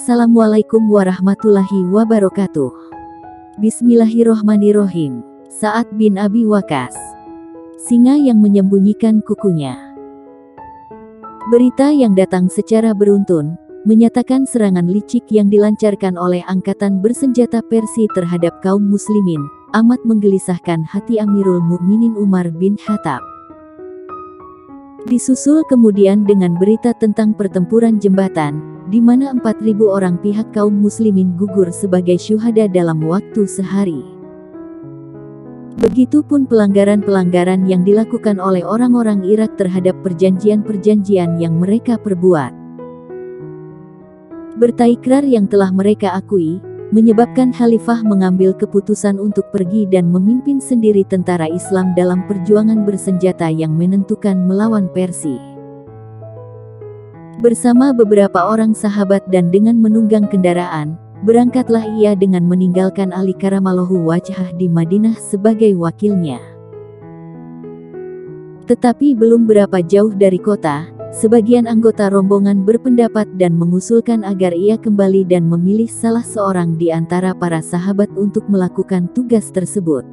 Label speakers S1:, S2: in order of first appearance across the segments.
S1: Assalamualaikum warahmatullahi wabarakatuh. Bismillahirrohmanirrohim. Sa'ad bin Abi Waqqas, singa yang menyembunyikan kukunya. Berita yang datang secara beruntun menyatakan serangan licik yang dilancarkan oleh angkatan bersenjata Persia terhadap kaum muslimin amat menggelisahkan hati Amirul Mukminin Umar bin Khattab. Disusul kemudian dengan berita tentang pertempuran jembatan, di mana 4.000 orang pihak kaum muslimin gugur sebagai syuhada dalam waktu sehari. Begitupun pelanggaran-pelanggaran yang dilakukan oleh orang-orang Irak terhadap perjanjian-perjanjian yang mereka perbuat. Bertaikrar yang telah mereka akui, menyebabkan Khalifah mengambil keputusan untuk pergi dan memimpin sendiri tentara Islam dalam perjuangan bersenjata yang menentukan melawan Persia. Bersama beberapa orang sahabat dan dengan menunggang kendaraan, berangkatlah ia dengan meninggalkan Ali Karamallahu Wajhah di Madinah sebagai wakilnya. Tetapi belum berapa jauh dari kota, sebagian anggota rombongan berpendapat dan mengusulkan agar ia kembali dan memilih salah seorang di antara para sahabat untuk melakukan tugas tersebut.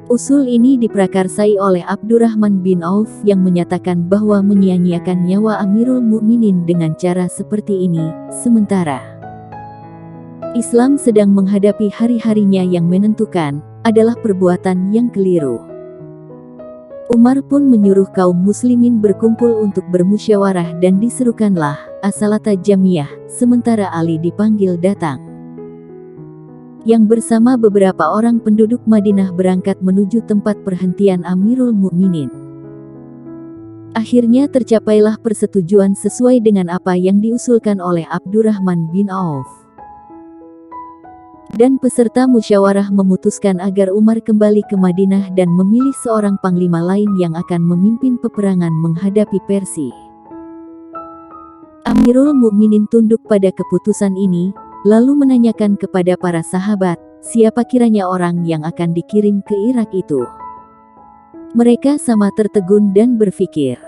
S1: Usul ini diprakarsai oleh Abdurrahman bin Auf yang menyatakan bahwa menyia-nyiakan nyawa Amirul Mukminin dengan cara seperti ini, sementara Islam sedang menghadapi hari-harinya yang menentukan, adalah perbuatan yang keliru. Umar pun menyuruh kaum muslimin berkumpul untuk bermusyawarah dan diserukanlah as-salata jamiyah, sementara Ali dipanggil datang. Yang bersama beberapa orang penduduk Madinah berangkat menuju tempat perhentian Amirul Mukminin. Akhirnya tercapailah persetujuan sesuai dengan apa yang diusulkan oleh Abdurrahman bin Auf. Dan peserta musyawarah memutuskan agar Umar kembali ke Madinah dan memilih seorang panglima lain yang akan memimpin peperangan menghadapi Persia. Amirul Mukminin tunduk pada keputusan ini, lalu menanyakan kepada para sahabat, siapa kiranya orang yang akan dikirim ke Irak itu. Mereka sama tertegun dan berpikir.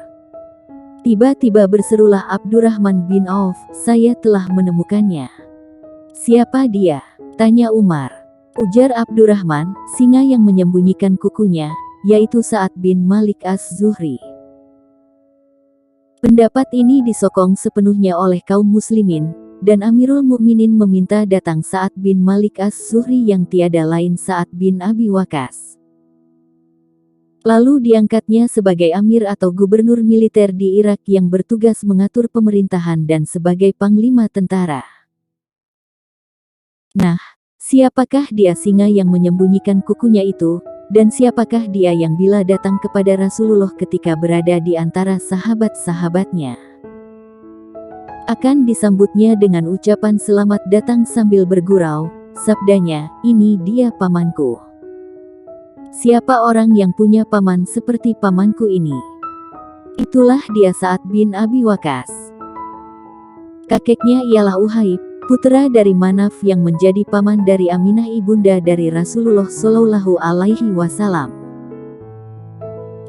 S1: Tiba-tiba berserulah Abdurrahman bin Auf, saya telah menemukannya. Siapa dia? Tanya Umar. Ujar Abdurrahman, singa yang menyembunyikan kukunya, yaitu Sa'ad bin Malik Az-Zuhri. Pendapat ini disokong sepenuhnya oleh kaum muslimin, dan Amirul Mukminin meminta datang Sa'ad bin Malik Az-Zuhri yang tiada lain Sa'ad bin Abi Waqqas. Lalu diangkatnya sebagai amir atau gubernur militer di Irak yang bertugas mengatur pemerintahan dan sebagai panglima tentara. Nah, siapakah dia singa yang menyembunyikan kukunya itu, dan siapakah dia yang bila datang kepada Rasulullah ketika berada di antara sahabat-sahabatnya? Akan disambutnya dengan ucapan selamat datang sambil bergurau, sabdanya, ini dia pamanku. Siapa orang yang punya paman seperti pamanku ini? Itulah dia Sa'ad bin Abi Waqqas. Kakeknya ialah Uhaib, putra dari Manaf yang menjadi paman dari Aminah ibunda dari Rasulullah Shallallahu Alaihi Wasallam.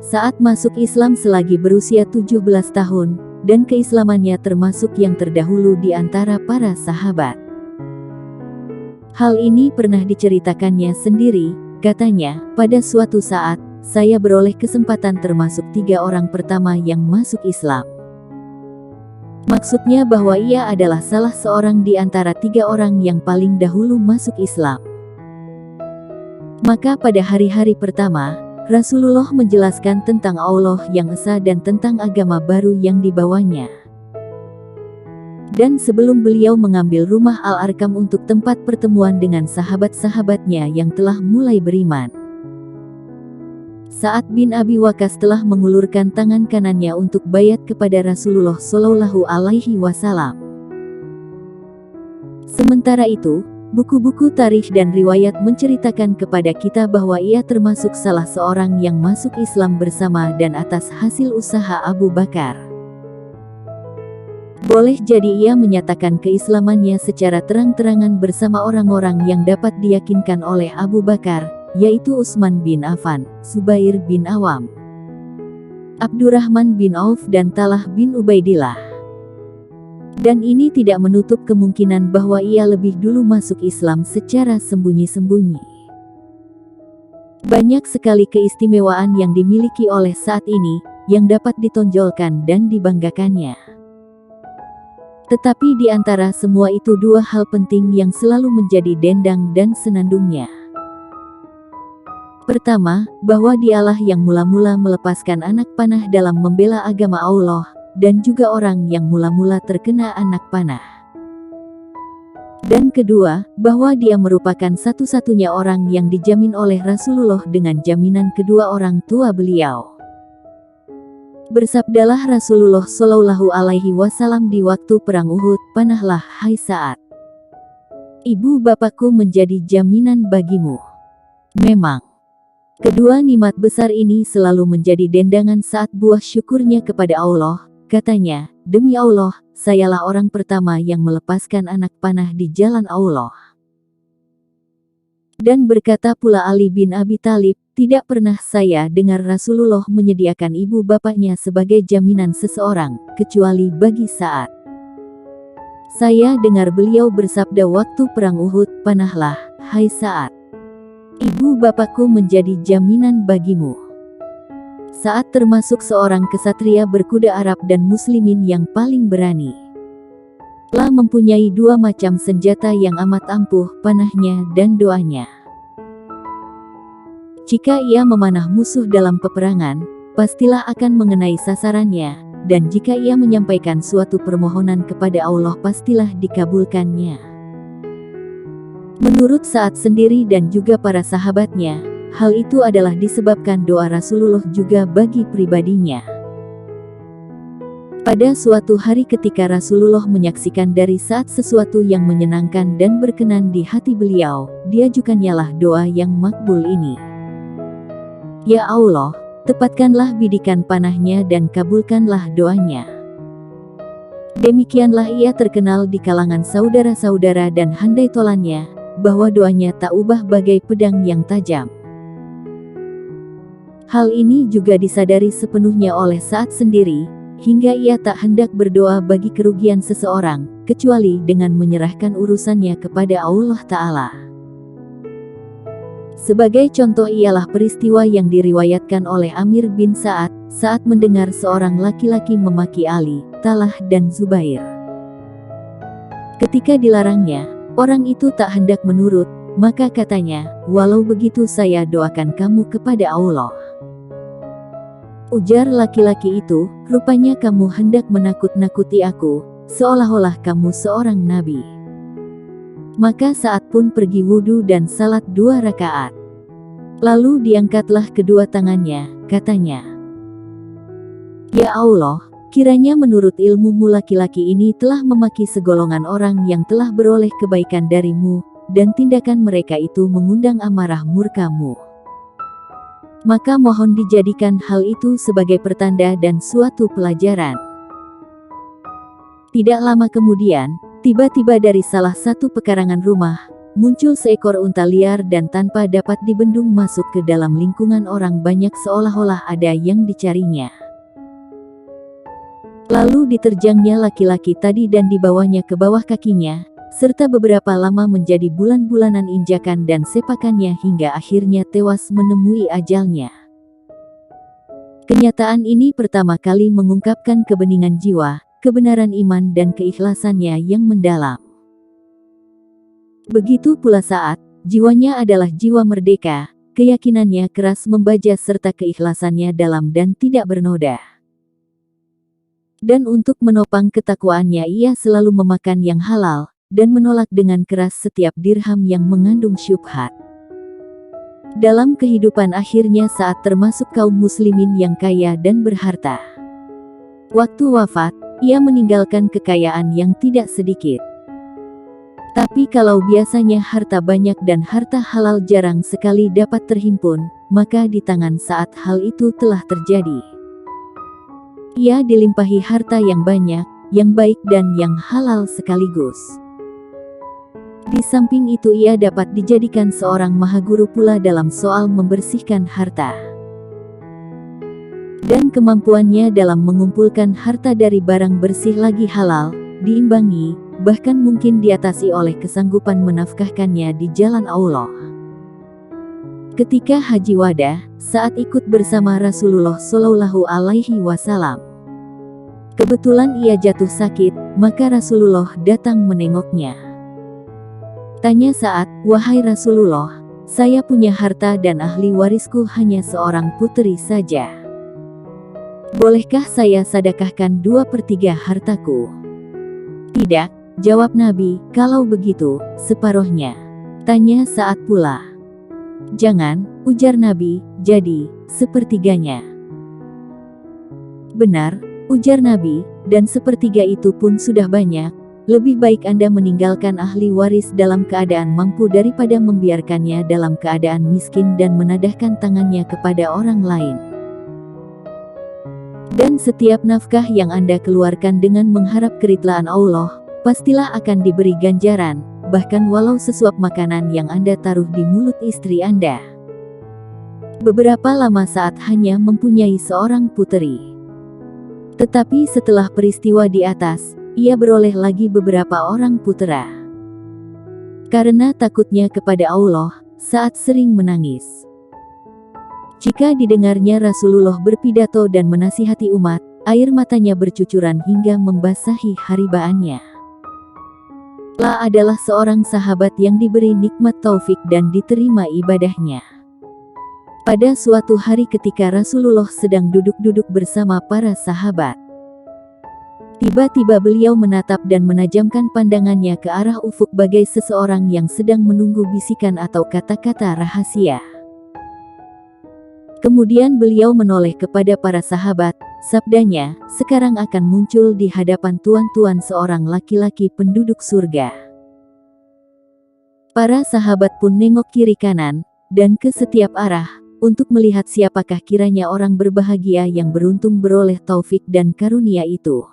S1: Saat masuk Islam selagi berusia 17 tahun, dan keislamannya termasuk yang terdahulu di antara para sahabat. Hal ini pernah diceritakannya sendiri, katanya, pada suatu saat, saya beroleh kesempatan termasuk 3 orang pertama yang masuk Islam. Maksudnya bahwa ia adalah salah seorang di antara 3 orang yang paling dahulu masuk Islam. Maka pada hari-hari pertama, Rasulullah menjelaskan tentang Allah yang esa dan tentang agama baru yang dibawanya. Dan sebelum beliau mengambil rumah Al-Arkam untuk tempat pertemuan dengan sahabat-sahabatnya yang telah mulai beriman, Sa'ad bin Abi Waqqas telah mengulurkan tangan kanannya untuk baiat kepada Rasulullah Shallallahu Alaihi Wasallam. Sementara itu, buku-buku tarikh dan riwayat menceritakan kepada kita bahwa ia termasuk salah seorang yang masuk Islam bersama dan atas hasil usaha Abu Bakar. Boleh jadi ia menyatakan keislamannya secara terang-terangan bersama orang-orang yang dapat diyakinkan oleh Abu Bakar, yaitu Utsman bin Affan, Zubair bin Awam, Abdurrahman bin Auf dan Talha bin Ubaidillah. Dan ini tidak menutup kemungkinan bahwa ia lebih dulu masuk Islam secara sembunyi-sembunyi. Banyak sekali keistimewaan yang dimiliki oleh saat ini, yang dapat ditonjolkan dan dibanggakannya. Tetapi di antara semua itu dua hal penting yang selalu menjadi dendang dan senandungnya. Pertama, bahwa dialah yang mula-mula melepaskan anak panah dalam membela agama Allah, dan juga orang yang mula-mula terkena anak panah. Dan kedua, bahwa dia merupakan satu-satunya orang yang dijamin oleh Rasulullah dengan jaminan kedua orang tua beliau. Bersabdalah Rasulullah Shallallahu Alaihi Wasallam di waktu perang Uhud, "Panahlah hai Sa'ad. Ibu bapakku menjadi jaminan bagimu." Memang, kedua nikmat besar ini selalu menjadi dendangan saat buah syukurnya kepada Allah. Katanya, "Demi Allah, sayalah orang pertama yang melepaskan anak panah di jalan Allah." Dan berkata pula Ali bin Abi Thalib, "Tidak pernah saya dengar Rasulullah menyediakan ibu bapaknya sebagai jaminan seseorang, kecuali bagi Sa'ad. Saya dengar beliau bersabda waktu perang Uhud, 'Panahlah, hai Sa'ad. Ibu bapakku menjadi jaminan bagimu.'" Sa'ad termasuk seorang kesatria berkuda Arab dan muslimin yang paling berani. Telah mempunyai dua macam senjata yang amat ampuh, panahnya dan doanya. Jika ia memanah musuh dalam peperangan, pastilah akan mengenai sasarannya, dan jika ia menyampaikan suatu permohonan kepada Allah pastilah dikabulkannya. Menurut Sa'ad sendiri dan juga para sahabatnya, hal itu adalah disebabkan doa Rasulullah juga bagi pribadinya. Pada suatu hari ketika Rasulullah menyaksikan dari Sa'ad sesuatu yang menyenangkan dan berkenan di hati beliau, diajukannya doa yang makbul ini. "Ya Allah, tepatkanlah bidikan panahnya dan kabulkanlah doanya." Demikianlah ia terkenal di kalangan saudara-saudara dan handai tolannya, bahwa doanya tak ubah bagai pedang yang tajam. Hal ini juga disadari sepenuhnya oleh Sa'ad sendiri, hingga ia tak hendak berdoa bagi kerugian seseorang, kecuali dengan menyerahkan urusannya kepada Allah Ta'ala. Sebagai contoh ialah peristiwa yang diriwayatkan oleh Amir bin Sa'ad, saat mendengar seorang laki-laki memaki Ali, Talha dan Zubair. Ketika dilarangnya, orang itu tak hendak menurut, maka katanya, "Walau begitu saya doakan kamu kepada Allah." Ujar laki-laki itu, "Rupanya kamu hendak menakut-nakuti aku, seolah-olah kamu seorang nabi." Maka Sa'ad pun pergi wudhu dan salat 2 rakaat. Lalu diangkatlah kedua tangannya, katanya, "Ya Allah, kiranya menurut ilmumu laki-laki ini telah memaki segolongan orang yang telah beroleh kebaikan darimu, dan tindakan mereka itu mengundang amarah murkamu. Maka mohon dijadikan hal itu sebagai pertanda dan suatu pelajaran." Tidak lama kemudian, tiba-tiba dari salah satu pekarangan rumah, muncul seekor unta liar dan tanpa dapat dibendung masuk ke dalam lingkungan orang banyak seolah-olah ada yang dicarinya. Lalu diterjangnya laki-laki tadi dan dibawanya ke bawah kakinya, serta beberapa lama menjadi bulan-bulanan injakan dan sepakannya hingga akhirnya tewas menemui ajalnya. Kenyataan ini pertama kali mengungkapkan kebeningan jiwa, kebenaran iman dan keikhlasannya yang mendalam. Begitu pula Sa'ad, jiwanya adalah jiwa merdeka, keyakinannya keras membaja serta keikhlasannya dalam dan tidak bernoda. Dan untuk menopang ketakwaannya ia selalu memakan yang halal, dan menolak dengan keras setiap dirham yang mengandung syubhat. Dalam kehidupan akhirnya Sa'ad termasuk kaum muslimin yang kaya dan berharta. Waktu wafat, ia meninggalkan kekayaan yang tidak sedikit. Tapi kalau biasanya harta banyak dan harta halal jarang sekali dapat terhimpun, maka di tangan Sa'ad hal itu telah terjadi. Ia dilimpahi harta yang banyak, yang baik dan yang halal sekaligus. Di samping itu ia dapat dijadikan seorang mahaguru pula dalam soal membersihkan harta. Dan kemampuannya dalam mengumpulkan harta dari barang bersih lagi halal, diimbangi, bahkan mungkin diatasi oleh kesanggupan menafkahkannya di jalan Allah. Ketika Haji Wada, saat ikut bersama Rasulullah Shallallahu Alaihi Wasallam, kebetulan ia jatuh sakit, maka Rasulullah datang menengoknya. Tanya Sa'ad, "Wahai Rasulullah, saya punya harta dan ahli warisku hanya seorang putri saja. Bolehkah saya sedekahkan 2/3 hartaku?" "Tidak," jawab Nabi, "kalau begitu, separuhnya." Tanya Sa'ad pula. "Jangan," ujar Nabi, "jadi, 1/3-nya." "Benar," ujar Nabi, "dan 1/3 itu pun sudah banyak. Lebih baik Anda meninggalkan ahli waris dalam keadaan mampu daripada membiarkannya dalam keadaan miskin dan menadahkan tangannya kepada orang lain. Dan setiap nafkah yang Anda keluarkan dengan mengharap keridlaan Allah, pastilah akan diberi ganjaran, bahkan walau sesuap makanan yang Anda taruh di mulut istri Anda." Beberapa lama Sa'ad hanya mempunyai seorang puteri. Tetapi setelah peristiwa di atas, ia beroleh lagi beberapa orang putera. Karena takutnya kepada Allah, Sa'ad sering menangis. Jika didengarnya Rasulullah berpidato dan menasihati umat, air matanya bercucuran hingga membasahi haribaannya. La adalah seorang sahabat yang diberi nikmat taufik dan diterima ibadahnya. Pada suatu hari ketika Rasulullah sedang duduk-duduk bersama para sahabat, tiba-tiba beliau menatap dan menajamkan pandangannya ke arah ufuk bagai seseorang yang sedang menunggu bisikan atau kata-kata rahasia. Kemudian beliau menoleh kepada para sahabat, sabdanya, "Sekarang akan muncul di hadapan tuan-tuan seorang laki-laki penduduk surga." Para sahabat pun nengok kiri kanan, dan ke setiap arah, untuk melihat siapakah kiranya orang berbahagia yang beruntung beroleh taufik dan karunia itu.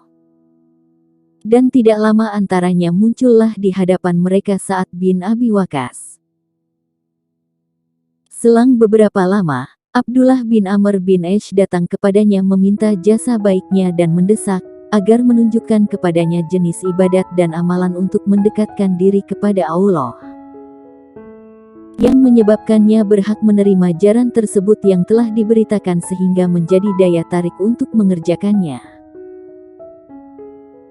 S1: Dan tidak lama antaranya muncullah di hadapan mereka Sa'ad bin Abi Waqqas. Selang beberapa lama, Abdullah bin Amr bin Aish datang kepadanya meminta jasa baiknya dan mendesak, agar menunjukkan kepadanya jenis ibadat dan amalan untuk mendekatkan diri kepada Allah, yang menyebabkannya berhak menerima jaran tersebut yang telah diberitakan sehingga menjadi daya tarik untuk mengerjakannya.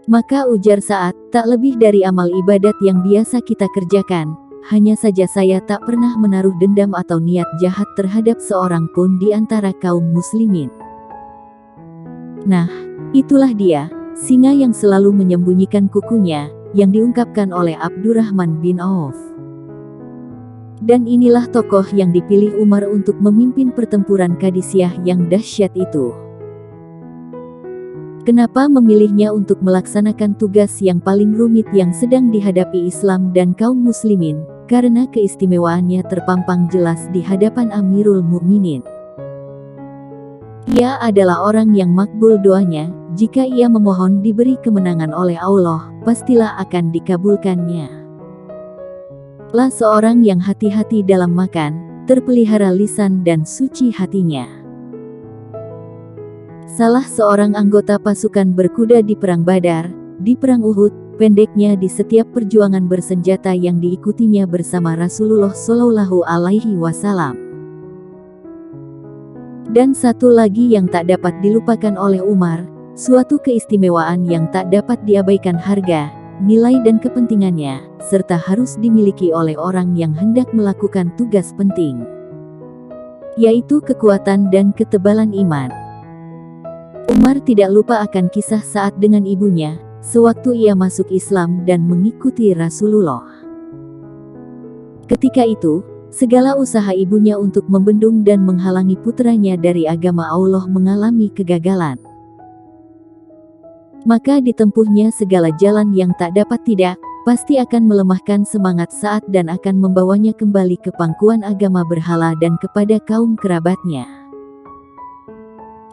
S1: Maka ujar Sa'ad, "Tak lebih dari amal ibadat yang biasa kita kerjakan, hanya saja saya tak pernah menaruh dendam atau niat jahat terhadap seorang pun di antara kaum muslimin." Nah, itulah dia, singa yang selalu menyembunyikan kukunya, yang diungkapkan oleh Abdurrahman bin Auf. Dan inilah tokoh yang dipilih Umar untuk memimpin pertempuran Qadisiyah yang dahsyat itu. Kenapa memilihnya untuk melaksanakan tugas yang paling rumit yang sedang dihadapi Islam dan kaum muslimin? Karena keistimewaannya terpampang jelas di hadapan Amirul Mukminin. Ia adalah orang yang makbul doanya, jika ia memohon diberi kemenangan oleh Allah, pastilah akan dikabulkannya. Lah seorang yang hati-hati dalam makan, terpelihara lisan dan suci hatinya. Salah seorang anggota pasukan berkuda di Perang Badar, di Perang Uhud, pendeknya di setiap perjuangan bersenjata yang diikutinya bersama Rasulullah Shallallahu Alaihi Wasallam. Dan satu lagi yang tak dapat dilupakan oleh Umar, suatu keistimewaan yang tak dapat diabaikan harga, nilai dan kepentingannya, serta harus dimiliki oleh orang yang hendak melakukan tugas penting, yaitu kekuatan dan ketebalan iman. Umar tidak lupa akan kisah Sa'ad dengan ibunya, sewaktu ia masuk Islam dan mengikuti Rasulullah. Ketika itu, segala usaha ibunya untuk membendung dan menghalangi putranya dari agama Allah mengalami kegagalan. Maka ditempuhnya segala jalan yang tak dapat tidak, pasti akan melemahkan semangat Sa'ad dan akan membawanya kembali ke pangkuan agama berhala dan kepada kaum kerabatnya.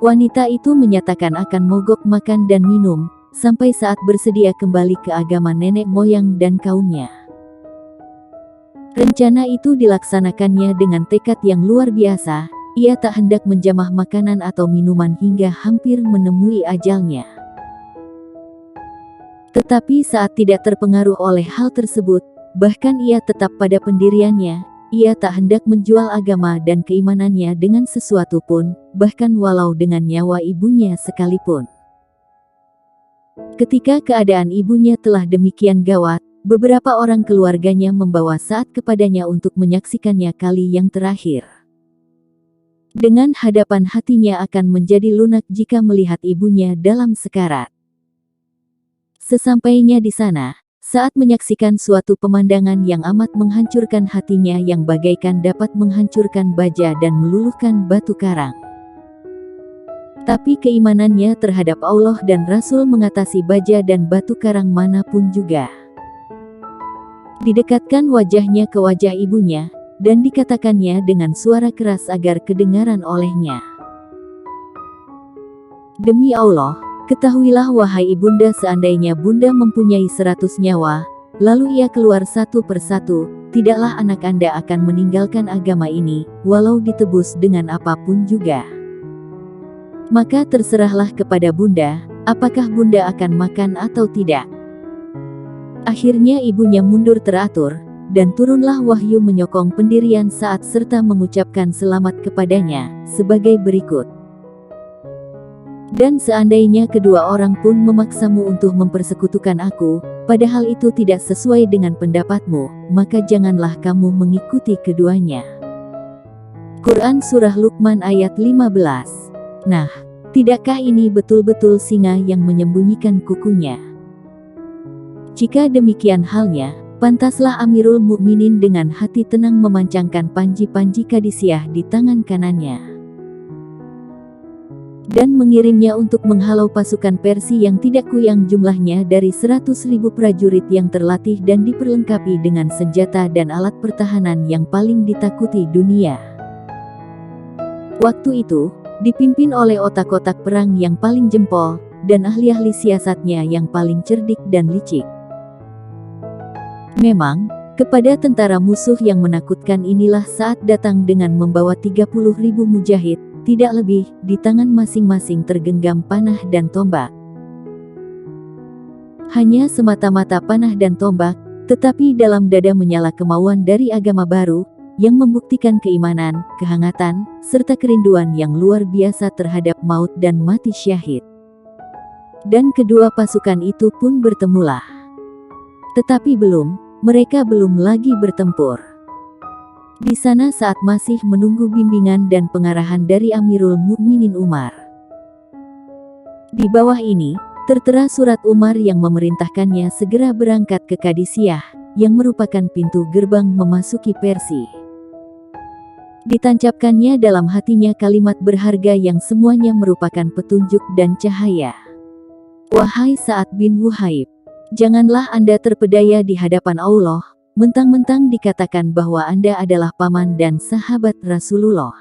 S1: Wanita itu menyatakan akan mogok makan dan minum, sampai saat bersedia kembali ke agama nenek moyang dan kaumnya. Rencana itu dilaksanakannya dengan tekad yang luar biasa, ia tak hendak menjamah makanan atau minuman hingga hampir menemui ajalnya. Tetapi saat tidak terpengaruh oleh hal tersebut, bahkan ia tetap pada pendiriannya, ia tak hendak menjual agama dan keimanannya dengan sesuatu pun, bahkan walau dengan nyawa ibunya sekalipun. Ketika keadaan ibunya telah demikian gawat, beberapa orang keluarganya membawa Sa'ad kepadanya untuk menyaksikannya kali yang terakhir. Dengan hadapan hatinya akan menjadi lunak jika melihat ibunya dalam sekarat. Sesampainya di sana, Sa'ad menyaksikan suatu pemandangan yang amat menghancurkan hatinya yang bagaikan dapat menghancurkan baja dan meluluhkan batu karang. Tapi keimanannya terhadap Allah dan Rasul mengatasi baja dan batu karang manapun juga. Didekatkan wajahnya ke wajah ibunya, dan dikatakannya dengan suara keras agar kedengaran olehnya. Demi Allah, ketahuilah wahai ibunda, seandainya bunda mempunyai 100 nyawa, lalu ia keluar satu persatu, tidaklah anak anda akan meninggalkan agama ini, walau ditebus dengan apapun juga. Maka terserahlah kepada bunda, apakah bunda akan makan atau tidak. Akhirnya ibunya mundur teratur, dan turunlah wahyu menyokong pendirian Sa'ad serta mengucapkan selamat kepadanya, sebagai berikut. Dan seandainya kedua orang pun memaksamu untuk mempersekutukan aku, padahal itu tidak sesuai dengan pendapatmu, maka janganlah kamu mengikuti keduanya. Quran Surah Luqman ayat 15. Nah, tidakkah ini betul-betul singa yang menyembunyikan kukunya? Jika demikian halnya, pantaslah Amirul Mukminin dengan hati tenang memancangkan panji-panji Qadisiyah di tangan kanannya, dan mengirimnya untuk menghalau pasukan Persia yang tidak kuyang jumlahnya dari 100.000 prajurit yang terlatih dan diperlengkapi dengan senjata dan alat pertahanan yang paling ditakuti dunia. Waktu itu, dipimpin oleh otak-otak perang yang paling jempol, dan ahli-ahli siasatnya yang paling cerdik dan licik. Memang, kepada tentara musuh yang menakutkan inilah Sa'ad datang dengan membawa 30.000 mujahid, tidak lebih, di tangan masing-masing tergenggam panah dan tombak. Hanya semata-mata panah dan tombak, tetapi dalam dada menyala kemauan dari agama baru, yang membuktikan keimanan, kehangatan, serta kerinduan yang luar biasa terhadap maut dan mati syahid. Dan kedua pasukan itu pun bertemulah. Tetapi mereka belum lagi bertempur. Di sana Sa'ad masih menunggu bimbingan dan pengarahan dari Amirul Mukminin Umar. Di bawah ini, tertera surat Umar yang memerintahkannya segera berangkat ke Qadisiyah, yang merupakan pintu gerbang memasuki Persia. Ditancapkannya dalam hatinya kalimat berharga yang semuanya merupakan petunjuk dan cahaya. Wahai Sa'ad bin Wuhaib, janganlah Anda terpedaya di hadapan Allah, mentang-mentang dikatakan bahwa Anda adalah paman dan sahabat Rasulullah.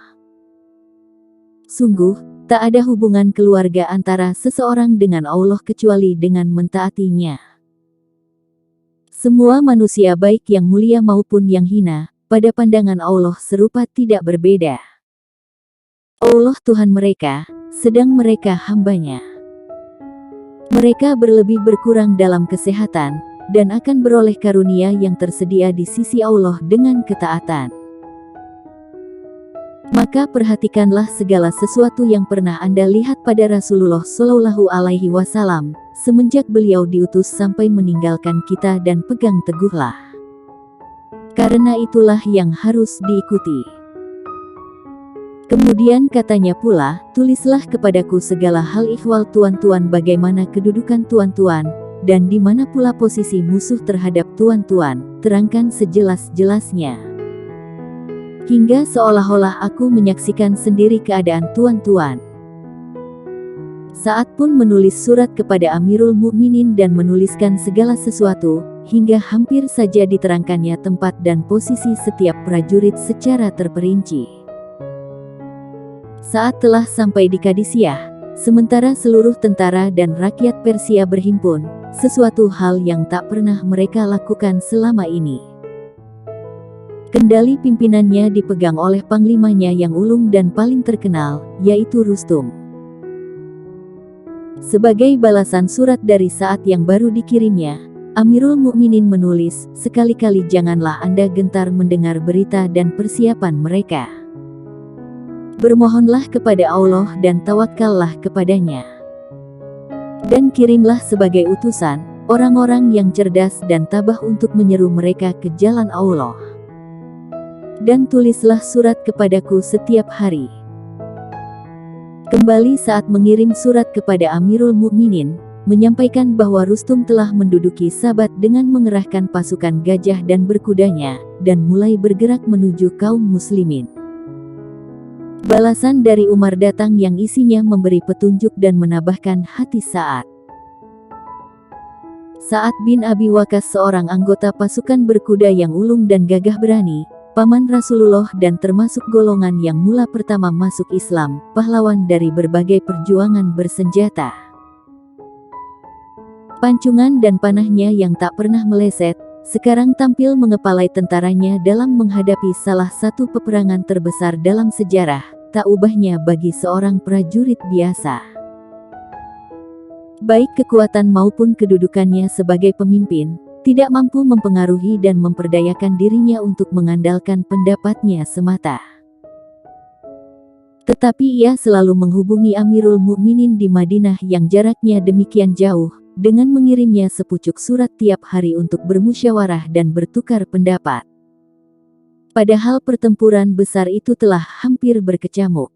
S1: Sungguh, tak ada hubungan keluarga antara seseorang dengan Allah kecuali dengan mentaatinya. Semua manusia baik yang mulia maupun yang hina, pada pandangan Allah serupa tidak berbeda. Allah Tuhan mereka, sedang mereka hambanya. Mereka berlebih berkurang dalam kesehatan, dan akan beroleh karunia yang tersedia di sisi Allah dengan ketaatan. Maka perhatikanlah segala sesuatu yang pernah Anda lihat pada Rasulullah Shallallahu Alaihi Wasallam, semenjak beliau diutus sampai meninggalkan kita, dan pegang teguhlah. Karena itulah yang harus diikuti. Kemudian katanya pula, tulislah kepadaku segala hal ihwal tuan-tuan, bagaimana kedudukan tuan-tuan, dan di mana pula posisi musuh terhadap tuan-tuan, terangkan sejelas-jelasnya. Hingga seolah-olah aku menyaksikan sendiri keadaan tuan-tuan. Sa'ad pun menulis surat kepada Amirul Mukminin dan menuliskan segala sesuatu, hingga hampir saja diterangkannya tempat dan posisi setiap prajurit secara terperinci. Saat telah sampai di Qadisiyah, sementara seluruh tentara dan rakyat Persia berhimpun, sesuatu hal yang tak pernah mereka lakukan selama ini. Kendali pimpinannya dipegang oleh panglimanya yang ulung dan paling terkenal, yaitu Rustum. Sebagai balasan surat dari saat yang baru dikirimnya, Amirul Mukminin menulis, sekali-kali janganlah Anda gentar mendengar berita dan persiapan mereka. Bermohonlah kepada Allah dan tawakkallah kepadanya. Dan kirimlah sebagai utusan, orang-orang yang cerdas dan tabah untuk menyeru mereka ke jalan Allah. Dan tulislah surat kepadaku setiap hari. Kembali saat mengirim surat kepada Amirul Mukminin, menyampaikan bahwa Rustum telah menduduki Sabat dengan mengerahkan pasukan gajah dan berkudanya, dan mulai bergerak menuju kaum muslimin. Balasan dari Umar datang yang isinya memberi petunjuk dan menambahkan hati Sa'ad. Sa'ad bin Abi Waqqas, seorang anggota pasukan berkuda yang ulung dan gagah berani, paman Rasulullah dan termasuk golongan yang mula pertama masuk Islam, pahlawan dari berbagai perjuangan bersenjata. Pancungan dan panahnya yang tak pernah meleset, sekarang tampil mengepalai tentaranya dalam menghadapi salah satu peperangan terbesar dalam sejarah, tak ubahnya bagi seorang prajurit biasa. Baik kekuatan maupun kedudukannya sebagai pemimpin, tidak mampu mempengaruhi dan memperdayakan dirinya untuk mengandalkan pendapatnya semata. Tetapi ia selalu menghubungi Amirul Mukminin di Madinah yang jaraknya demikian jauh, dengan mengirimnya sepucuk surat tiap hari untuk bermusyawarah dan bertukar pendapat. Padahal pertempuran besar itu telah hampir berkecamuk.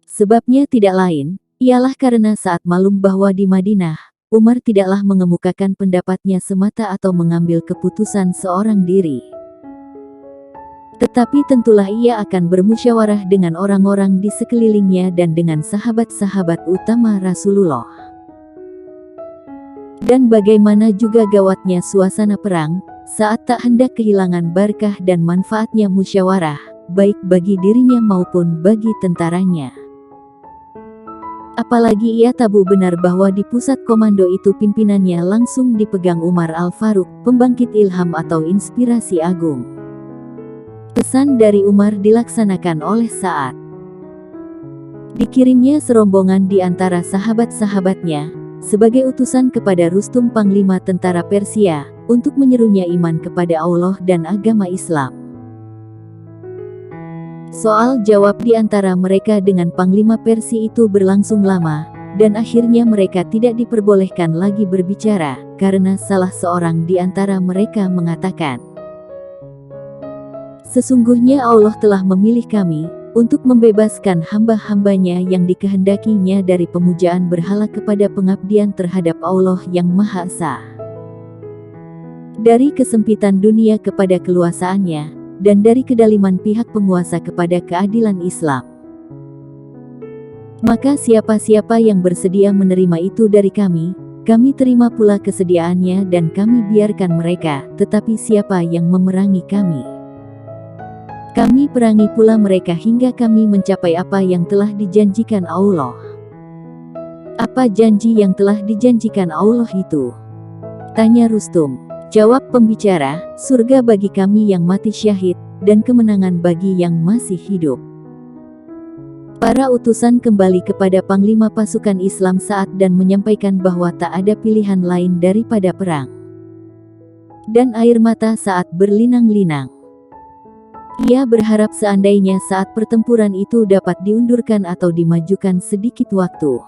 S1: Sebabnya tidak lain, ialah karena saat malum bahwa di Madinah, Umar tidaklah mengemukakan pendapatnya semata atau mengambil keputusan seorang diri. Tetapi tentulah ia akan bermusyawarah dengan orang-orang di sekelilingnya dan dengan sahabat-sahabat utama Rasulullah. Dan bagaimana juga gawatnya suasana perang, saat tak hendak kehilangan berkah dan manfaatnya musyawarah, baik bagi dirinya maupun bagi tentaranya. Apalagi ia tahu benar bahwa di pusat komando itu pimpinannya langsung dipegang Umar Al-Faruq, pembangkit ilham atau inspirasi agung. Pesan dari Umar dilaksanakan oleh Sa'ad. Dikirimnya serombongan di antara sahabat-sahabatnya, sebagai utusan kepada Rustum Panglima tentara Persia, untuk menyerunya iman kepada Allah dan agama Islam. Soal jawab di antara mereka dengan Panglima Persia itu berlangsung lama, dan akhirnya mereka tidak diperbolehkan lagi berbicara, karena salah seorang di antara mereka mengatakan, "Sesungguhnya Allah telah memilih kami, untuk membebaskan hamba-hambanya yang dikehendakinya dari pemujaan berhala kepada pengabdian terhadap Allah yang Maha Esa. Dari kesempitan dunia kepada keluasaannya, dan dari kedaliman pihak penguasa kepada keadilan Islam. Maka siapa-siapa yang bersedia menerima itu dari kami terima pula kesediaannya dan kami biarkan mereka, tetapi siapa yang memerangi kami perangi pula mereka hingga kami mencapai apa yang telah dijanjikan Allah." "Apa janji yang telah dijanjikan Allah itu?" tanya Rustum. Jawab pembicara, "Surga bagi kami yang mati syahid, dan kemenangan bagi yang masih hidup." Para utusan kembali kepada Panglima pasukan Islam Sa'ad dan menyampaikan bahwa tak ada pilihan lain daripada perang. Dan air mata Sa'ad berlinang-linang. Ia berharap seandainya saat pertempuran itu dapat diundurkan atau dimajukan sedikit waktu.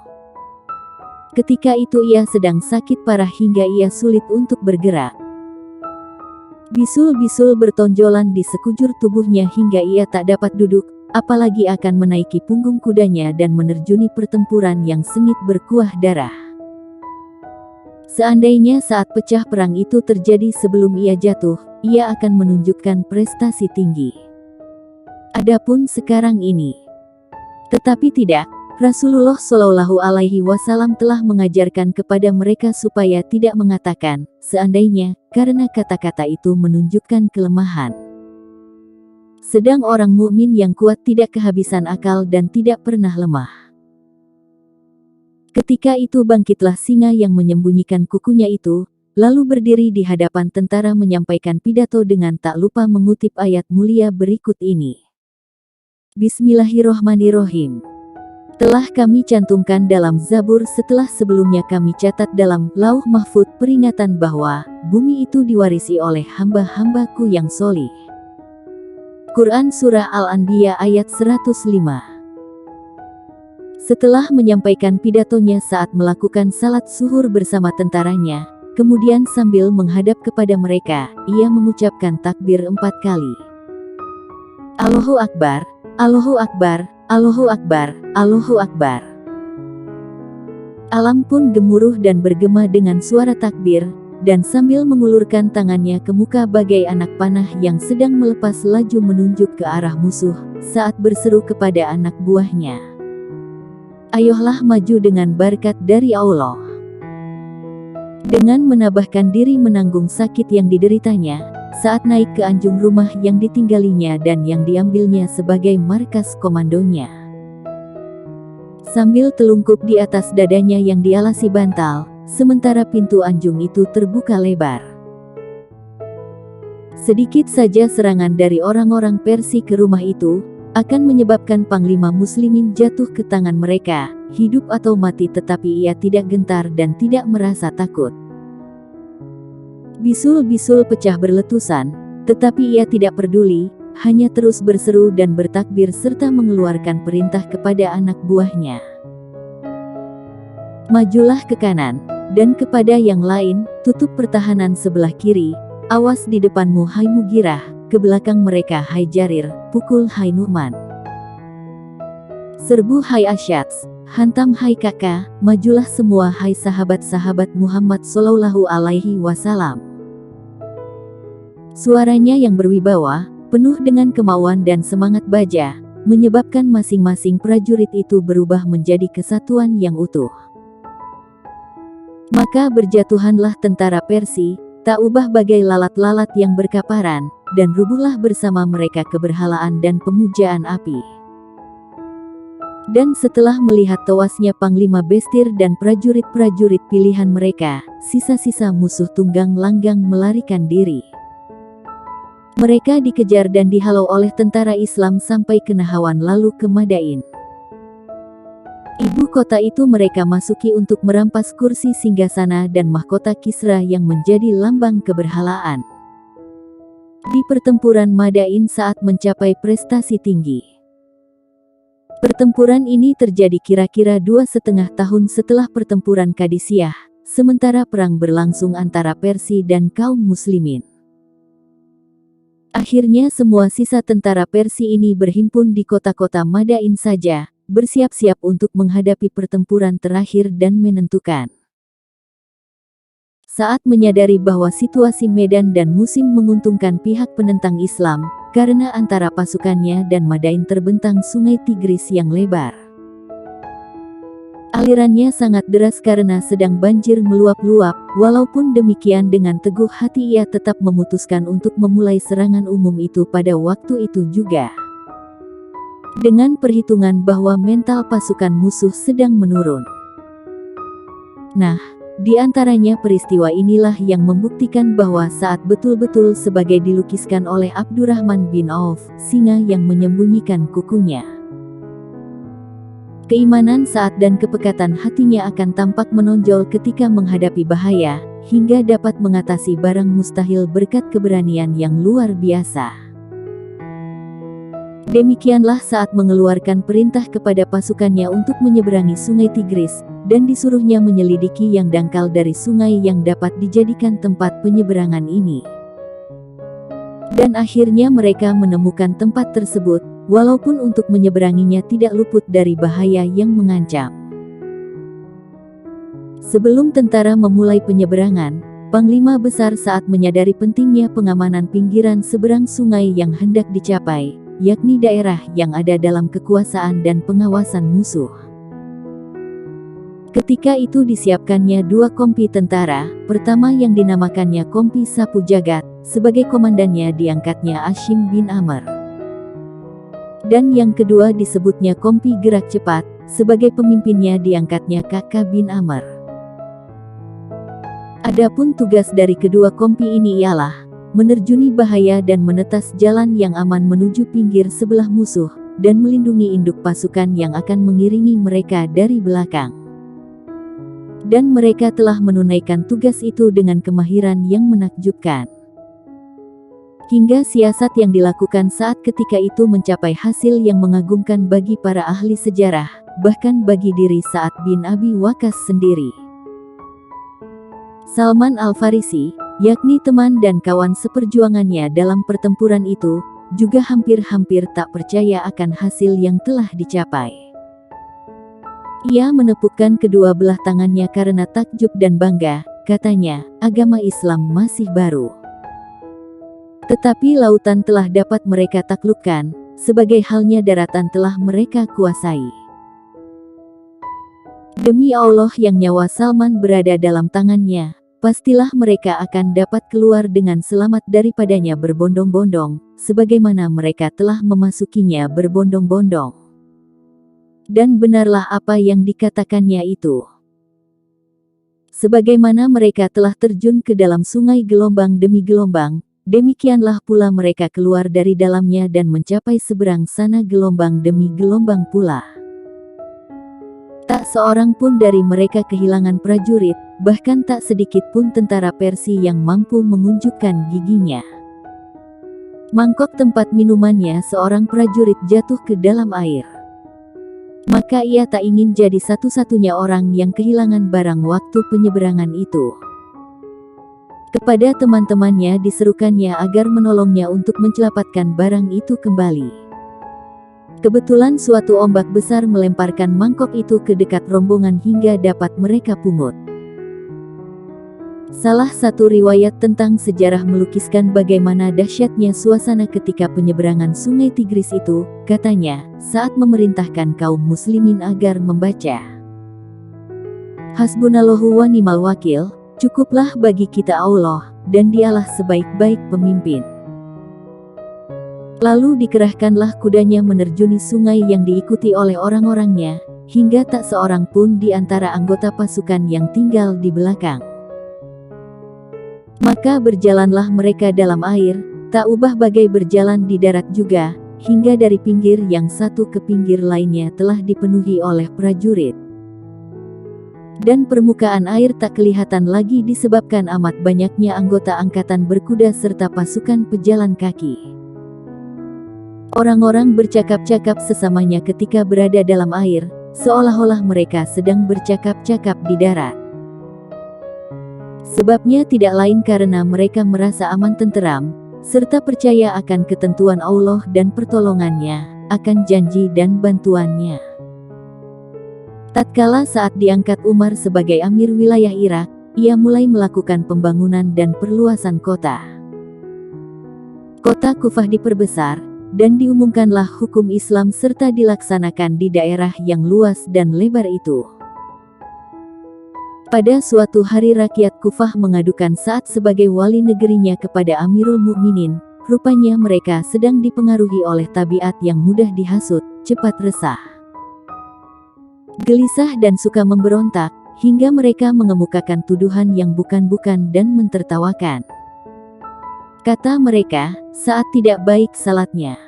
S1: Ketika itu ia sedang sakit parah hingga ia sulit untuk bergerak. Bisul-bisul bertonjolan di sekujur tubuhnya hingga ia tak dapat duduk, apalagi akan menaiki punggung kudanya dan menerjuni pertempuran yang sengit berkuah darah. Seandainya saat pecah perang itu terjadi sebelum ia jatuh, ia akan menunjukkan prestasi tinggi. Adapun sekarang ini. Tetapi tidak. Rasulullah Shallallahu Alaihi Wasallam telah mengajarkan kepada mereka supaya tidak mengatakan seandainya, karena kata-kata itu menunjukkan kelemahan. Sedang orang mukmin yang kuat tidak kehabisan akal dan tidak pernah lemah. Ketika itu bangkitlah singa yang menyembunyikan kukunya itu, lalu berdiri di hadapan tentara menyampaikan pidato dengan tak lupa mengutip ayat mulia berikut ini. Bismillahirrohmanirrohim. Telah kami cantumkan dalam Zabur setelah sebelumnya kami catat dalam Lauh Mahfuz peringatan bahwa bumi itu diwarisi oleh hamba-hambaku yang solih. Quran Surah Al-Anbiya ayat 105. Setelah menyampaikan pidatonya saat melakukan salat zuhur bersama tentaranya, kemudian sambil menghadap kepada mereka, ia mengucapkan takbir 4 kali. Allahu Akbar, Allahu Akbar, Allahu Akbar, Allahu Akbar. Alam pun gemuruh dan bergema dengan suara takbir, dan sambil mengulurkan tangannya ke muka bagai anak panah yang sedang melepas laju menunjuk ke arah musuh, saat berseru kepada anak buahnya. Ayolah maju dengan berkat dari Allah. Dengan menabahkan diri menanggung sakit yang dideritanya, saat naik ke anjung rumah yang ditinggalinya dan yang diambilnya sebagai markas komandonya. Sambil telungkup di atas dadanya yang dialasi bantal, sementara pintu anjung itu terbuka lebar. Sedikit saja serangan dari orang-orang Persia ke rumah itu, akan menyebabkan Panglima Muslimin jatuh ke tangan mereka, hidup atau mati, tetapi ia tidak gentar dan tidak merasa takut. Bisul-bisul pecah berletusan, tetapi ia tidak peduli, hanya terus berseru dan bertakbir serta mengeluarkan perintah kepada anak buahnya. Majulah ke kanan, dan kepada yang lain, tutup pertahanan sebelah kiri, awas di depanmu hai Mugirah, ke belakang mereka hai Jarir, pukul hai Nu'man. Serbu hai Asyats, hantam hai Kakak, majulah semua hai sahabat-sahabat Muhammad Shallallahu Alaihi Wasallam. Suaranya yang berwibawa, penuh dengan kemauan dan semangat baja, menyebabkan masing-masing prajurit itu berubah menjadi kesatuan yang utuh. Maka berjatuhanlah tentara Persia, tak ubah bagai lalat-lalat yang berkaparan, dan rubuhlah bersama mereka keberhalaan dan pemujaan api. Dan setelah melihat tewasnya Panglima Bestir dan prajurit-prajurit pilihan mereka, sisa-sisa musuh tunggang langgang melarikan diri. Mereka dikejar dan dihalau oleh tentara Islam sampai ke Nahawan lalu ke Madain. Ibu kota itu mereka masuki untuk merampas kursi singgasana dan mahkota Kisra yang menjadi lambang keberhalaan. Di pertempuran Madain saat mencapai prestasi tinggi. Pertempuran ini terjadi kira-kira 2,5 tahun setelah pertempuran Qadisiyah, sementara perang berlangsung antara Persia dan kaum muslimin. Akhirnya semua sisa tentara Persia ini berhimpun di kota-kota Madain saja, bersiap-siap untuk menghadapi pertempuran terakhir dan menentukan. Saat menyadari bahwa situasi medan dan musim menguntungkan pihak penentang Islam, karena antara pasukannya dan Madain terbentang sungai Tigris yang lebar. Alirannya sangat deras karena sedang banjir meluap-luap, walaupun demikian dengan teguh hati ia tetap memutuskan untuk memulai serangan umum itu pada waktu itu juga. Dengan perhitungan bahwa mental pasukan musuh sedang menurun. Nah, di antaranya peristiwa inilah yang membuktikan bahwa saat betul-betul sebagai dilukiskan oleh Abdurrahman bin Auf, singa yang menyembunyikan kukunya. Keimanan saat dan kepekatan hatinya akan tampak menonjol ketika menghadapi bahaya, hingga dapat mengatasi barang mustahil berkat keberanian yang luar biasa. Demikianlah saat mengeluarkan perintah kepada pasukannya untuk menyeberangi sungai Tigris, dan disuruhnya menyelidiki yang dangkal dari sungai yang dapat dijadikan tempat penyeberangan ini. Dan akhirnya mereka menemukan tempat tersebut, walaupun untuk menyeberanginya tidak luput dari bahaya yang mengancam. Sebelum tentara memulai penyeberangan, Panglima Besar saat menyadari pentingnya pengamanan pinggiran seberang sungai yang hendak dicapai, yakni daerah yang ada dalam kekuasaan dan pengawasan musuh. Ketika itu disiapkannya 2 kompi tentara, pertama yang dinamakannya Kompi Sapu Jagat, sebagai komandannya diangkatnya Asyim bin Amr. Dan yang kedua disebutnya Kompi Gerak Cepat, sebagai pemimpinnya diangkatnya Kakak bin Amr. Adapun tugas dari kedua kompi ini ialah menerjuni bahaya dan menetas jalan yang aman menuju pinggir sebelah musuh, dan melindungi induk pasukan yang akan mengiringi mereka dari belakang. Dan mereka telah menunaikan tugas itu dengan kemahiran yang menakjubkan. Hingga siasat yang dilakukan saat ketika itu mencapai hasil yang mengagumkan bagi para ahli sejarah, bahkan bagi diri Sa'ad bin Abi Waqqas sendiri. Salman Al-Farisi, yakni teman dan kawan seperjuangannya dalam pertempuran itu, juga hampir-hampir tak percaya akan hasil yang telah dicapai. Ia menepukkan kedua belah tangannya karena takjub dan bangga, katanya, agama Islam masih baru. Tetapi lautan telah dapat mereka taklukkan, sebagai halnya daratan telah mereka kuasai. Demi Allah yang nyawa Salman berada dalam tangannya, pastilah mereka akan dapat keluar dengan selamat daripadanya berbondong-bondong, sebagaimana mereka telah memasukinya berbondong-bondong. Dan benarlah apa yang dikatakannya itu. Sebagaimana mereka telah terjun ke dalam sungai gelombang demi gelombang, demikianlah pula mereka keluar dari dalamnya dan mencapai seberang sana gelombang demi gelombang pula. Tak seorang pun dari mereka kehilangan prajurit, bahkan tak sedikit pun tentara Persia yang mampu mengunjukkan giginya. Mangkok tempat minumannya seorang prajurit jatuh ke dalam air. Maka ia tak ingin jadi satu-satunya orang yang kehilangan barang waktu penyeberangan itu. Kepada teman-temannya diserukannya agar menolongnya untuk menyelamatkan barang itu kembali. Kebetulan suatu ombak besar melemparkan mangkok itu ke dekat rombongan hingga dapat mereka pungut. Salah satu riwayat tentang sejarah melukiskan bagaimana dahsyatnya suasana ketika penyeberangan sungai Tigris itu, katanya, saat memerintahkan kaum muslimin agar membaca Hasbunallahu wa ni'mal wakil, cukuplah bagi kita Allah, dan dialah sebaik-baik pemimpin. Lalu dikerahkanlah kudanya menerjuni sungai yang diikuti oleh orang-orangnya, hingga tak seorang pun di antara anggota pasukan yang tinggal di belakang. Maka berjalanlah mereka dalam air, tak ubah bagai berjalan di darat juga, hingga dari pinggir yang satu ke pinggir lainnya telah dipenuhi oleh prajurit. Dan permukaan air tak kelihatan lagi disebabkan amat banyaknya anggota angkatan berkuda serta pasukan pejalan kaki. Orang-orang bercakap-cakap sesamanya ketika berada dalam air, seolah-olah mereka sedang bercakap-cakap di darat. Sebabnya tidak lain karena mereka merasa aman tenteram, serta percaya akan ketentuan Allah dan pertolongannya, akan janji dan bantuannya. Tatkala saat diangkat Umar sebagai amir wilayah Irak, ia mulai melakukan pembangunan dan perluasan kota. Kota Kufah diperbesar, dan diumumkanlah hukum Islam serta dilaksanakan di daerah yang luas dan lebar itu. Pada suatu hari rakyat Kufah mengadukan saat sebagai wali negerinya kepada Amirul Mukminin, rupanya mereka sedang dipengaruhi oleh tabiat yang mudah dihasut, cepat resah, gelisah dan suka memberontak, hingga mereka mengemukakan tuduhan yang bukan-bukan dan mentertawakan. Kata mereka, saat tidak baik salatnya.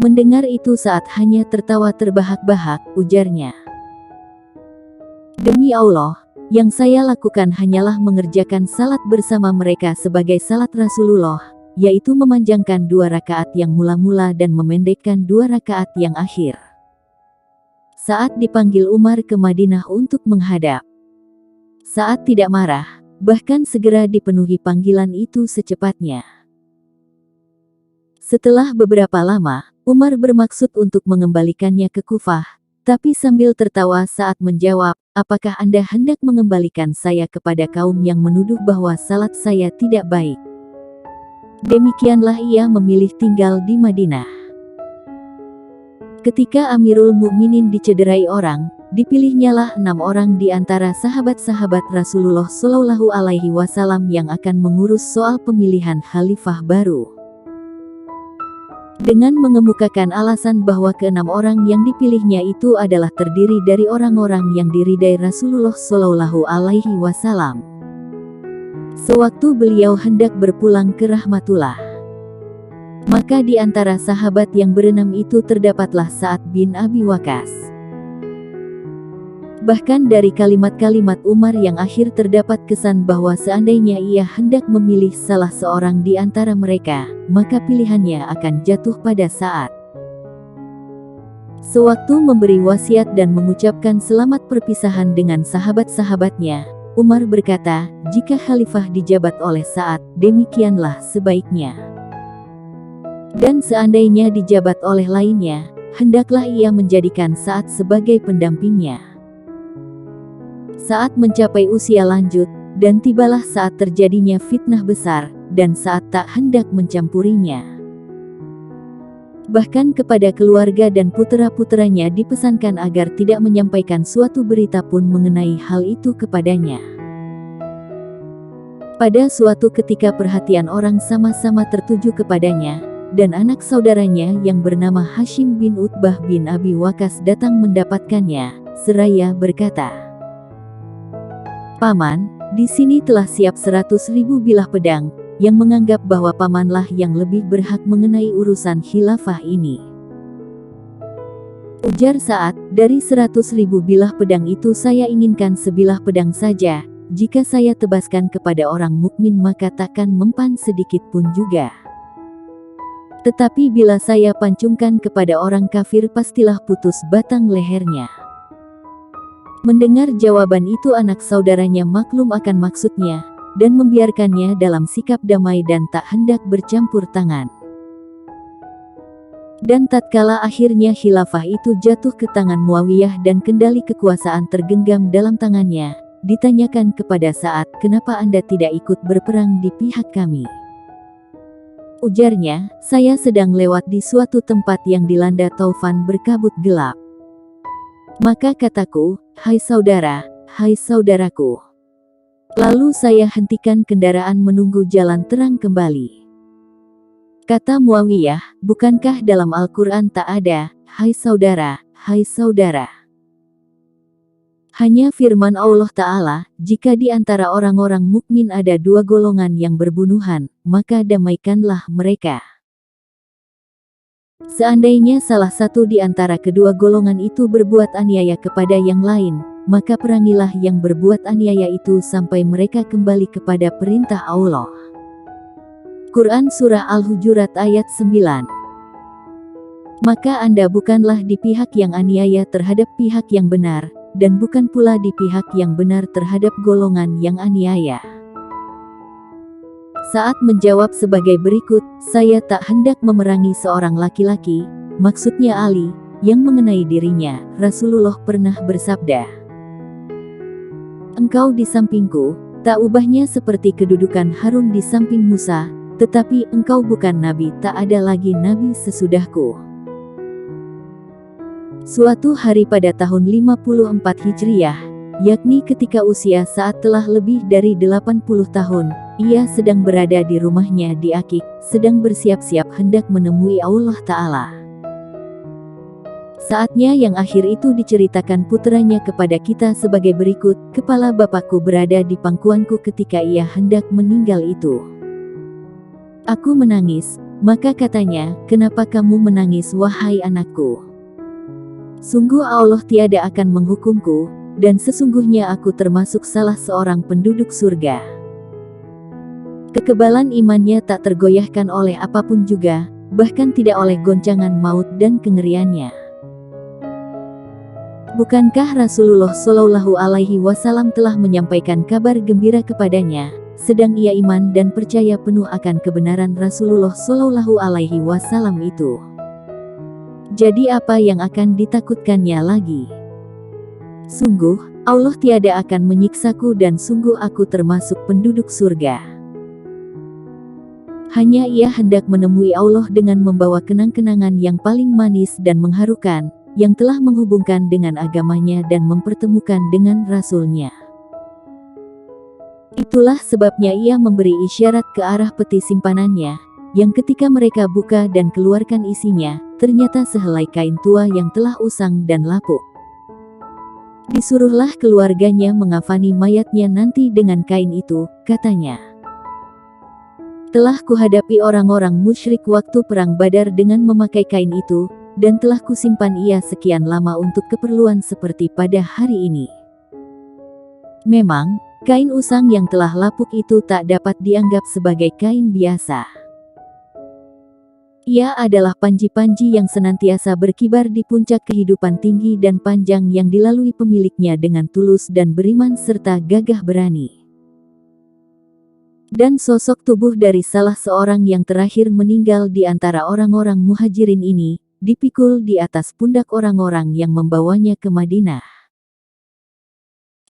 S1: Mendengar itu saat hanya tertawa terbahak-bahak, ujarnya. Demi Allah, yang saya lakukan hanyalah mengerjakan salat bersama mereka sebagai salat Rasulullah, yaitu memanjangkan 2 rakaat yang mula-mula dan memendekkan 2 rakaat yang akhir. Saat dipanggil Umar ke Madinah untuk menghadap, saat tidak marah, bahkan segera dipenuhi panggilan itu secepatnya. Setelah beberapa lama, Umar bermaksud untuk mengembalikannya ke Kufah, tapi sambil tertawa saat menjawab, apakah Anda hendak mengembalikan saya kepada kaum yang menuduh bahwa salat saya tidak baik? Demikianlah ia memilih tinggal di Madinah. Ketika Amirul Mukminin dicederai orang, dipilihnyalah 6 orang di antara sahabat-sahabat Rasulullah Shallallahu Alaihi Wasallam yang akan mengurus soal pemilihan khalifah baru. Dengan mengemukakan alasan bahwa ke-6 orang yang dipilihnya itu adalah terdiri dari orang-orang yang diridai Rasulullah Shallallahu Alaihi Wasallam. Sewaktu beliau hendak berpulang ke rahmatullah, Maka di antara sahabat yang berenam itu terdapatlah Sa'ad bin Abi Waqqas. Bahkan dari kalimat-kalimat Umar yang akhir terdapat kesan bahwa seandainya ia hendak memilih salah seorang di antara mereka, maka pilihannya akan jatuh pada Sa'ad. Sewaktu memberi wasiat dan mengucapkan selamat perpisahan dengan sahabat-sahabatnya, Umar berkata, jika khalifah dijabat oleh Sa'ad, demikianlah sebaiknya. Dan seandainya dijabat oleh lainnya, hendaklah ia menjadikan Sa'ad sebagai pendampingnya. Saat mencapai usia lanjut, dan tibalah saat terjadinya fitnah besar, dan Sa'ad tak hendak mencampurinya. Bahkan kepada keluarga dan putera-puteranya dipesankan agar tidak menyampaikan suatu berita pun mengenai hal itu kepadanya. Pada suatu ketika perhatian orang sama-sama tertuju kepadanya, dan anak saudaranya yang bernama Hashim bin Utbah bin Abi Waqqas datang mendapatkannya, seraya berkata, "Paman, di sini telah siap 100.000 bilah pedang," yang menganggap bahwa pamanlah yang lebih berhak mengenai urusan khilafah ini. Ujar Sa'ad, dari 100.000 bilah pedang itu saya inginkan sebilah pedang saja, jika saya tebaskan kepada orang mukmin maka takkan mempan sedikit pun juga. Tetapi bila saya pancungkan kepada orang kafir pastilah putus batang lehernya. Mendengar jawaban itu anak saudaranya maklum akan maksudnya, dan membiarkannya dalam sikap damai dan tak hendak bercampur tangan. Dan tatkala akhirnya khilafah itu jatuh ke tangan Muawiyah dan kendali kekuasaan tergenggam dalam tangannya, ditanyakan kepada Sa'ad, kenapa Anda tidak ikut berperang di pihak kami? Ujarnya, saya sedang lewat di suatu tempat yang dilanda taufan berkabut gelap. Maka kataku, hai saudaraku. Lalu saya hentikan kendaraan menunggu jalan terang kembali. Kata Muawiyah, bukankah dalam Al-Quran tak ada, hai saudara. Hanya firman Allah Ta'ala, jika di antara orang-orang mukmin ada dua golongan yang berbunuhan, maka damaikanlah mereka. Seandainya salah satu di antara kedua golongan itu berbuat aniaya kepada yang lain, maka perangilah yang berbuat aniaya itu sampai mereka kembali kepada perintah Allah. Quran Surah Al-Hujurat ayat 9. Maka Anda bukanlah di pihak yang aniaya terhadap pihak yang benar, dan bukan pula di pihak yang benar terhadap golongan yang aniaya. Saat menjawab sebagai berikut, saya tak hendak memerangi seorang laki-laki, maksudnya Ali, yang mengenai dirinya, Rasulullah pernah bersabda, engkau di sampingku, tak ubahnya seperti kedudukan Harun di samping Musa, tetapi engkau bukan nabi, tak ada lagi nabi sesudahku. Suatu hari pada tahun 54 Hijriah, yakni ketika usia Sa'ad telah lebih dari 80 tahun, ia sedang berada di rumahnya di Akik, sedang bersiap-siap hendak menemui Allah Ta'ala. Saatnya yang akhir itu diceritakan puteranya kepada kita sebagai berikut, kepala bapakku berada di pangkuanku ketika ia hendak meninggal itu. Aku menangis, maka katanya, kenapa kamu menangis wahai anakku? Sungguh Allah tiada akan menghukumku, dan sesungguhnya aku termasuk salah seorang penduduk surga. Kekebalan imannya tak tergoyahkan oleh apapun juga, bahkan tidak oleh goncangan maut dan kengeriannya. Bukankah Rasulullah Shallallahu Alaihi Wasallam telah menyampaikan kabar gembira kepadanya, sedang ia iman dan percaya penuh akan kebenaran Rasulullah Shallallahu Alaihi Wasallam itu. Jadi apa yang akan ditakutkannya lagi? Sungguh, Allah tiada akan menyiksaku dan sungguh aku termasuk penduduk surga. Hanya ia hendak menemui Allah dengan membawa kenang-kenangan yang paling manis dan mengharukan, yang telah menghubungkan dengan agamanya dan mempertemukan dengan Rasul-Nya. Itulah sebabnya ia memberi isyarat ke arah peti simpanannya, yang ketika mereka buka dan keluarkan isinya, ternyata sehelai kain tua yang telah usang dan lapuk. Disuruhlah keluarganya mengafani mayatnya nanti dengan kain itu, katanya. Telah kuhadapi orang-orang musyrik waktu perang Badar dengan memakai kain itu, dan telah kusimpan ia sekian lama untuk keperluan seperti pada hari ini. Memang, kain usang yang telah lapuk itu tak dapat dianggap sebagai kain biasa. Ia adalah panji-panji yang senantiasa berkibar di puncak kehidupan tinggi dan panjang yang dilalui pemiliknya dengan tulus dan beriman serta gagah berani. Dan sosok tubuh dari salah seorang yang terakhir meninggal di antara orang-orang muhajirin ini, dipikul di atas pundak orang-orang yang membawanya ke Madinah.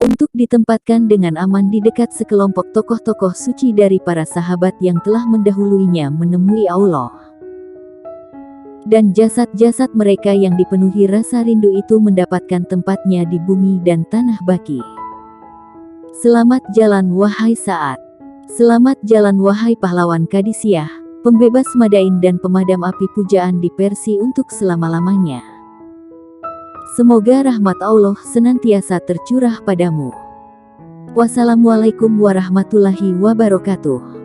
S1: Untuk ditempatkan dengan aman di dekat sekelompok tokoh-tokoh suci dari para sahabat yang telah mendahuluinya menemui Allah. Dan jasad-jasad mereka yang dipenuhi rasa rindu itu mendapatkan tempatnya di bumi dan tanah baki. Selamat jalan wahai Sa'ad. Selamat jalan wahai pahlawan Qadisiyah, pembebas Madain dan pemadam api pujaan di Persia untuk selama-lamanya. Semoga rahmat Allah senantiasa tercurah padamu. Wassalamualaikum warahmatullahi wabarakatuh.